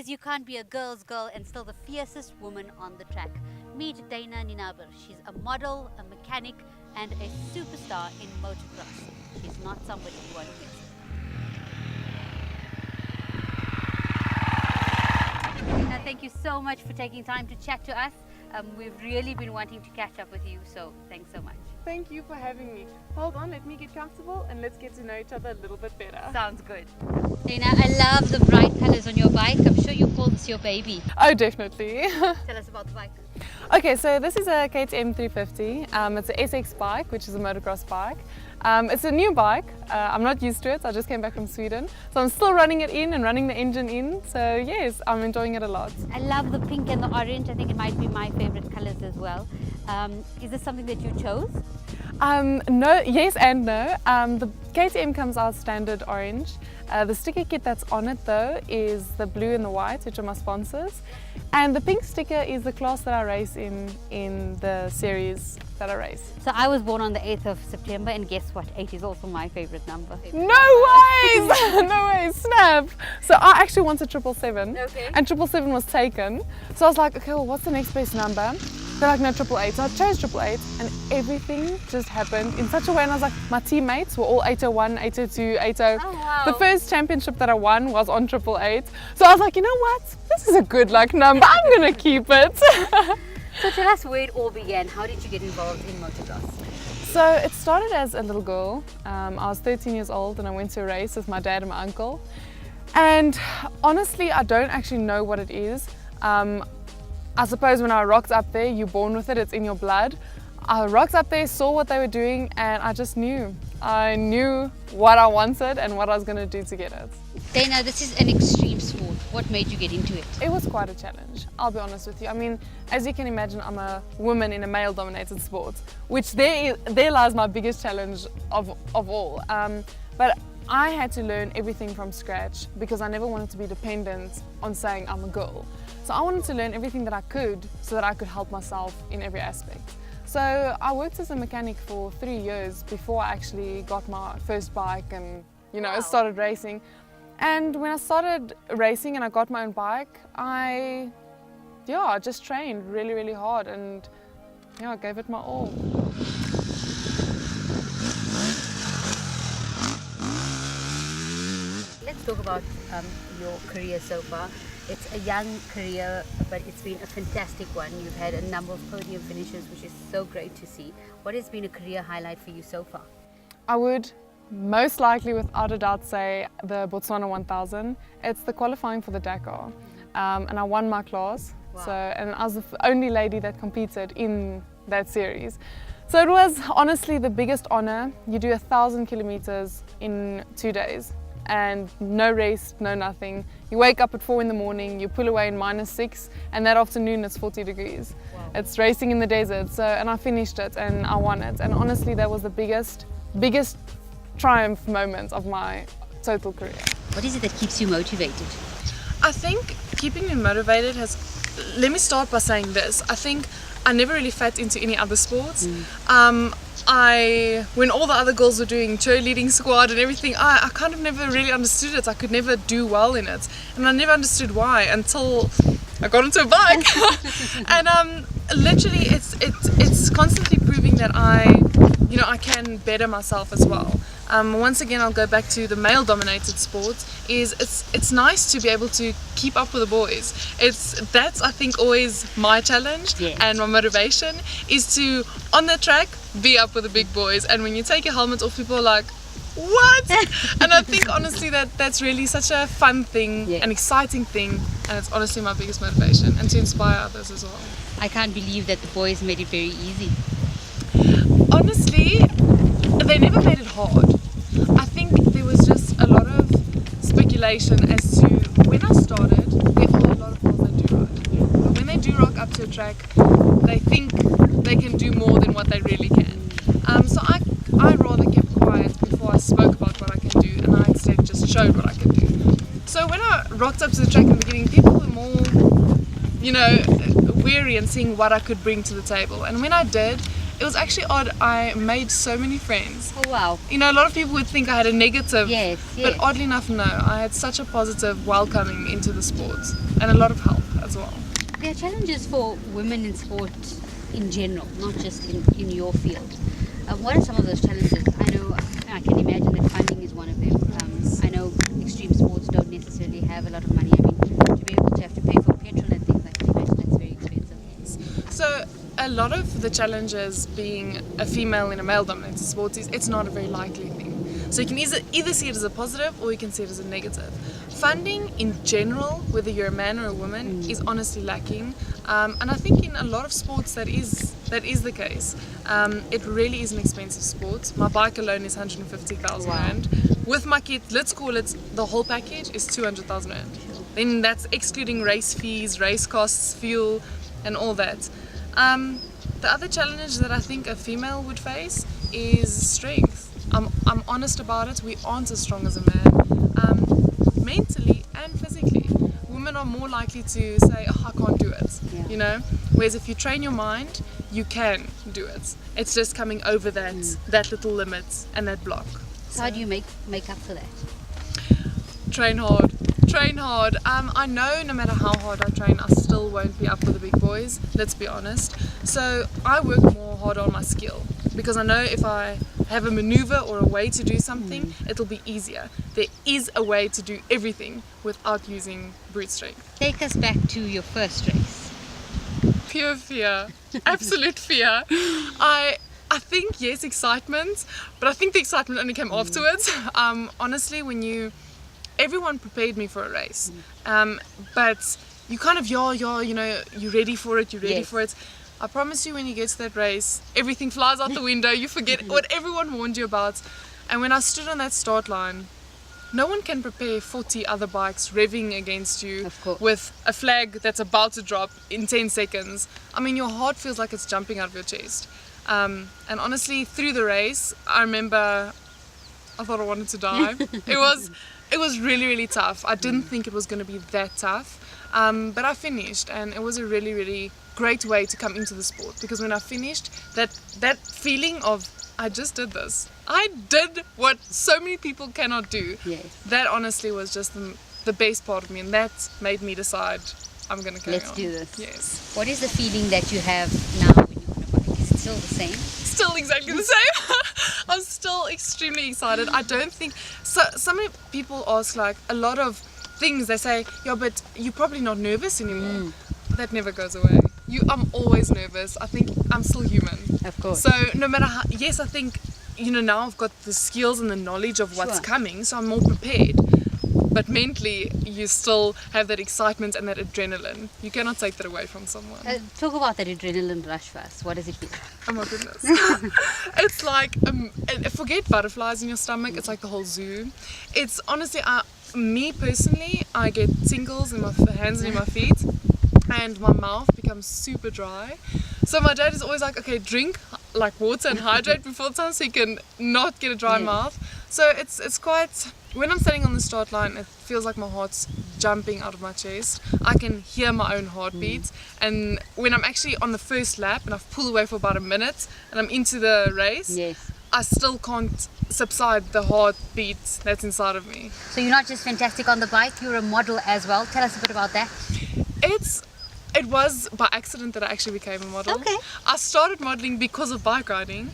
you can't be a girl's girl and still the fiercest woman on the track. Meet Dayna Nienaber. She's a model, a mechanic, and a superstar in motocross. She's not somebody you want to miss. Dayna, thank you so much for taking time to chat to us. We've really been wanting to catch up with you, so thanks so much. Thank you for having me. Hold on, let me get comfortable and let's get to know each other a little bit better. Sounds good. Dayna, I love the bright colors on your bike. I'm sure you call this your baby. Oh, definitely. Tell us about the bike. Okay, so this is a KTM 350. It's an SX bike, which is a motocross bike. It's a new bike. I'm not used to it. I just came back from Sweden. So I'm still running it in and running the engine in. So yes, I'm enjoying it a lot. I love the pink and the orange. I think it might be my favorite colors as well. Is this something that you chose? No, yes and no. The KTM comes out standard orange. The sticker kit that's on it though is the blue and the white, which are my sponsors. And the pink sticker is the class that I race in the series that I race. So I was born on the 8th of September, and guess what? 8 is also my favorite number. No ways! No ways, snap! So I actually wanted 777, Okay. and 777 was taken. So I was like, okay, well, what's the next best number? They're like, no, 888. So I chose 888, and everything just happened in such a way. And I was like, my teammates were all 801, 802, 80. Oh, wow. The first championship that I won was on 888. So I was like, you know what? This is a good luck number. I'm gonna keep it. So tell us where it all began. How did you get involved in motocross? So it started as a little girl. I was 13 years old and I went to a race with my dad and my uncle. And honestly, I don't actually know what it is. I suppose when I rocked up there, you're born with it, it's in your blood. I rocked up there, saw what they were doing, and I just knew. I knew what I wanted and what I was going to do to get it. Dayna, this is an extreme sport. What made you get into it? It was quite a challenge, I'll be honest with you. I mean, as you can imagine, I'm a woman in a male-dominated sport, which there lies my biggest challenge of all. But I had to learn everything from scratch because I never wanted to be dependent on saying I'm a girl. So I wanted to learn everything that I could so that I could help myself in every aspect. So I worked as a mechanic for 3 years before I actually got my first bike and, you know, Wow. started racing. And when I started racing and I got my own bike, I just trained really, really hard and I gave it my all. Let's talk about your career so far. It's a young career, but it's been a fantastic one. You've had a number of podium finishes, which is so great to see. What has been a career highlight for you so far? I would most likely, without a doubt, say the Botswana 1000. It's the qualifying for the Dakar, and I won my class. Wow. So, and I was the only lady that competed in that series. So it was honestly the biggest honor. You do 1,000 kilometers in 2 days. And no rest, no nothing. You wake up at 4 in the morning, you pull away in -6, and that afternoon it's 40 degrees. Wow. It's racing in the desert. So, and I finished it and I won it. And honestly, that was the biggest triumph moment of my total career. What is it that keeps you motivated? I think keeping me motivated has, let me start by saying this. I think I never really fit into any other sports. When all the other girls were doing cheerleading squad and everything, I kind of never really understood it. I could never do well in it. And I never understood why until I got into a bike. And literally it's constantly proving that I can better myself as well. Once again, I'll go back to the male-dominated sports. It's nice to be able to keep up with the boys. That's I think always my challenge. Yes. And my motivation is to on the track be up with the big boys. And when you take your helmet off, people are like, "What?" And I think honestly that's really such a fun thing, Yeah. an exciting thing, and it's honestly my biggest motivation, and to inspire others as well. I can't believe that the boys made it very easy. Honestly, they never made it hard. I think there was just a lot of speculation as to when I started, there are a lot of girls that do ride. But when they do rock up to a track, they think they can do more than what they really can. So I rather kept quiet before I spoke about what I can do, and I instead just showed what I can do. So when I rocked up to the track in the beginning, people were more, weary and seeing what I could bring to the table. And when I did, it was actually odd. I made so many friends. Oh wow. You know, a lot of people would think I had a negative, Yes, but yes. oddly enough, no. I had such a positive welcoming into the sport and a lot of help as well. There are challenges for women in sport in general, not just in your field. What are some of those challenges? I can imagine that funding is one of them. I know extreme sports don't necessarily have a lot of money. I mean, to be able to have to pay for petrol and things like that, I imagine that's very expensive. So a lot of the challenges being a female in a male-dominated sport is it's not a very likely thing. So you can either see it as a positive or you can see it as a negative. Funding in general, whether you're a man or a woman, is honestly lacking, and I think in a lot of sports that is the case. It really is an expensive sport. My bike alone is 150,000 rand. With my kit, let's call it the whole package is 200,000 rand. Then that's excluding race fees, race costs, fuel, and all that. The other challenge that I think a female would face is strength. I'm honest about it. We aren't as strong as a man, mentally and physically. Women are more likely to say, "Oh, I can't do it," you know. Whereas if you train your mind, you can do it. It's just coming over that little limit and that block. So how do you make up for that? Train hard. Train hard. I know no matter how hard I train, I still won't be up for the big boys. Let's be honest. So I work more hard on my skill because I know if I have a maneuver or a way to do something, it'll be easier. There is a way to do everything without using brute strength. Take us back to your first race. Pure fear. Absolute fear. I think, yes, excitement, but I think the excitement only came afterwards. Honestly, everyone prepared me for a race, but you kind of, you know, you're ready for it, for it. I promise you, when you get to that race, everything flies out the window, you forget what everyone warned you about. And when I stood on that start line, no one can prepare 40 other bikes revving against you with a flag that's about to drop in 10 seconds. I mean, your heart feels like it's jumping out of your chest. And honestly, through the race, I remember I thought I wanted to die. It was really, really tough. I didn't think it was going to be that tough, but I finished, and it was a really, really great way to come into the sport, because when I finished, that feeling of I just did this. I did what so many people cannot do. Yes. That honestly was just the best part of me, and that made me decide I'm going to carry on. Let's do this. Yes. What is the feeling that you have now when you're on a bike? Is it still the same? Still exactly the same. I'm still extremely excited. I don't think so many people ask like a lot of things. They say, yeah, but you're probably not nervous anymore. That never goes away. I'm always nervous. I think I'm still human. Of course. So no matter how, yes, I think, you know, now I've got the skills and the knowledge of what's coming, so I'm more prepared. But mentally, you still have that excitement and that adrenaline. You cannot take that away from someone. Talk about that adrenaline rush first. What does it feel? Oh my goodness. It's like, forget butterflies in your stomach, it's like the whole zoo. It's honestly, me personally, I get tingles in my hands and in my feet, and my mouth becomes super dry. So my dad is always like, okay, drink like water and hydrate before time so you can not get a dry mouth. So it's quite, when I'm standing on the start line, it feels like my heart's jumping out of my chest. I can hear my own heartbeat, and when I'm actually on the first lap and I've pulled away for about a minute and I'm into the race, I still can't subside the heartbeat that's inside of me. So you're not just fantastic on the bike, you're a model as well. Tell us a bit about that. It was by accident that I actually became a model. Okay. I started modeling because of bike riding.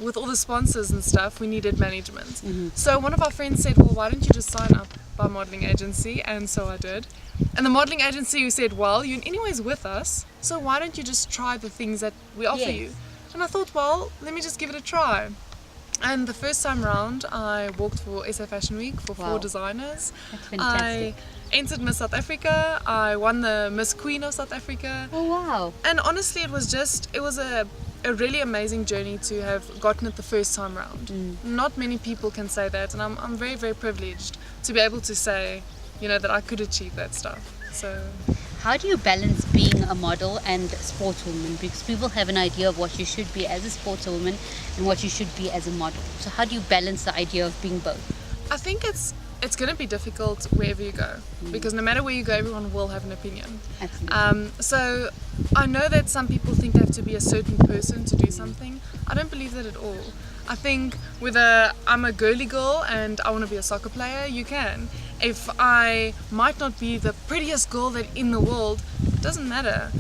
With all the sponsors and stuff, we needed management. So one of our friends said, well, why don't you just sign up by a modeling agency? And so I did. And the modeling agency said, well, you're anyways with us, so why don't you just try the things that we offer you? And I thought, well, let me just give it a try. And the first time round, I walked for SA Fashion Week for 4 designers. That's fantastic. I entered Miss South Africa. I won the Miss Queen of South Africa. Oh wow. And honestly, it was a really amazing journey to have gotten it the first time round. Not many people can say that, and I'm very, very privileged to be able to say, you know, that I could achieve that stuff. So how do you balance being a model and a sportswoman? Because people have an idea of what you should be as a sportswoman and what you should be as a model. So how do you balance the idea of being both? I think it's it's going to be difficult wherever you go, because no matter where you go, everyone will have an opinion. Absolutely. So I know that some people think they have to be a certain person to do something. I don't believe that at all. I think whether I'm a girly girl and I want to be a soccer player, you can. If I might not be the prettiest girl that in the world, it doesn't matter.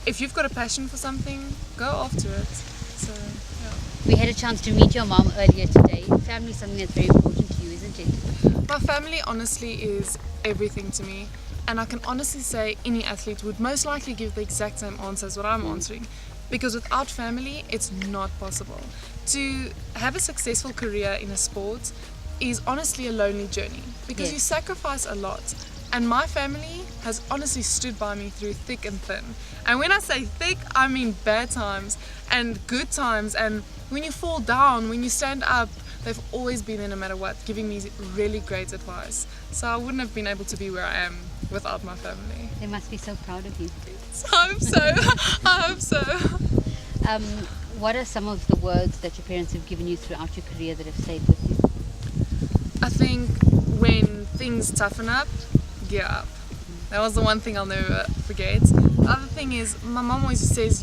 If you've got a passion for something, go after it. So yeah. We had a chance to meet your mom earlier today. Family is something that's very important to you, isn't it? My family honestly is everything to me, and I can honestly say any athlete would most likely give the exact same answer as what I'm answering, because without family it's not possible. To have a successful career in a sport is honestly a lonely journey, because Yes. you sacrifice a lot, and my family has honestly stood by me through thick and thin. And when I say thick, I mean bad times and good times, and when you fall down, when you stand up, they've always been there no matter what, giving me really great advice. So I wouldn't have been able to be where I am without my family. They must be so proud of you. I hope so. I hope so. What are some of the words that your parents have given you throughout your career that have stayed with you? I think when things toughen up, gear up. That was the one thing I'll never forget. The other thing is, my mom always says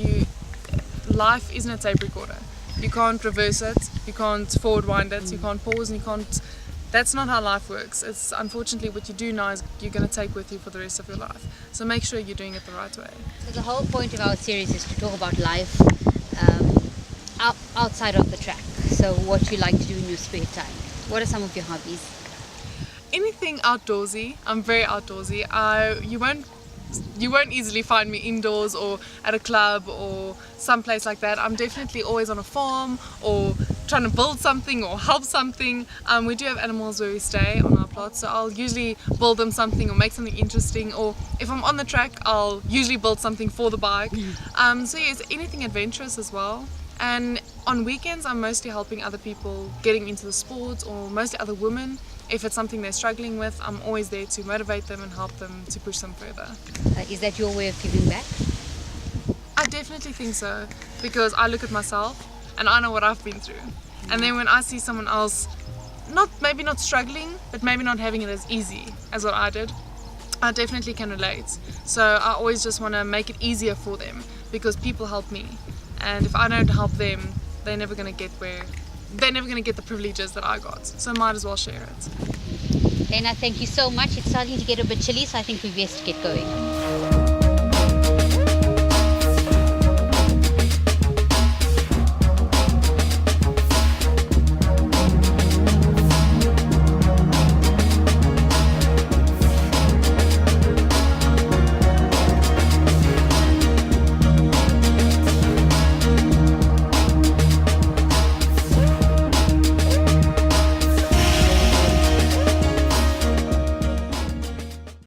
life isn't a tape recorder. You can't reverse it, you can't forward wind it, you can't pause, and you can't. That's not how life works. It's unfortunately what you do now is you're going to take with you for the rest of your life. So make sure you're doing it the right way. So the whole point of our series is to talk about life outside of the track. So what you like to do in your spare time. What are some of your hobbies? Anything outdoorsy. I'm very outdoorsy. You won't easily find me indoors or at a club or someplace like that. I'm definitely always on a farm or trying to build something or help something. We do have animals where we stay on our plot, so I'll usually build them something or make something interesting, or if I'm on the track, I'll usually build something for the bike. So yes, anything adventurous as well. And on weekends, I'm mostly helping other people getting into the sport, or mostly other women. If it's something they're struggling with, I'm always there to motivate them and help them to push them further. Is that your way of giving back? I definitely think so, because I look at myself and I know what I've been through. And then when I see someone else, maybe not struggling, but maybe not having it as easy as what I did, I definitely can relate. So I always just want to make it easier for them, because people help me. And if I don't help them, they're never going to get the privileges that I got. So might as well share it. Dayna, thank you so much. It's starting to get a bit chilly, so I think we best get going.